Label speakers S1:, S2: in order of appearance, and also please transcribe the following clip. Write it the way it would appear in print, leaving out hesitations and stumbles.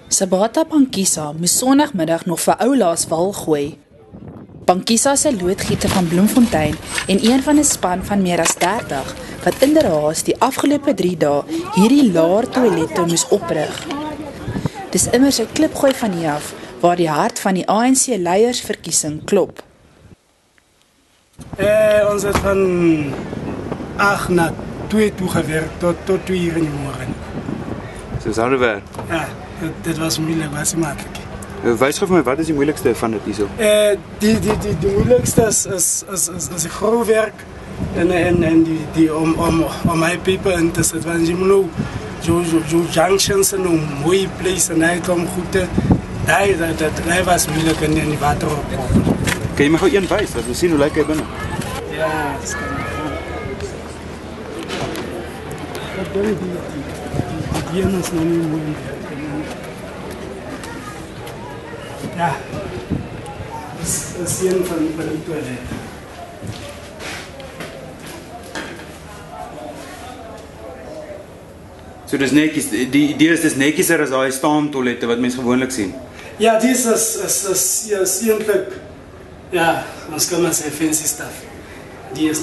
S1: Sabata Pankisa moes Sondagmiddag nog vir oulaas wal gooi. Pankisa se loodgieter van Bloemfontein en een van 'n span van meer as 30 wat inderhaas die afgelope 3 dae hierdie laer toilette moes oprig. Dis immers 'n klipgooi van hier af waar die hart van die ANC leiersverkiesing klop.
S2: Ons het van 8 na 2 toe gewerkt tot 2 uur in de morgen.
S3: So is harde werk.
S2: Ja, dit was moeilijk, was niet makkelijk.
S3: Wys gou vir my, wat is die moeilikste van dit hierso?
S2: Die moeilijkste is die grauwwerk en die om my people in te zetten. Want je moet nou zo junctions en een mooie place en hij om goed te... Dat was moeilijk in die water op.
S3: Kan jy my gou een wys, dat we sien hoe lyk hy binne?
S2: Ja, dat kan ik. Die ene is nog niet mooi. Ja, dat is een van die toiletten.
S3: So dis netjies, die idee is dis netjieser as daai staantoilette wat mense gewoonlik sien.
S2: Ja, dit is eintlik, ja, ons kan maar sê fancy stuff. Die is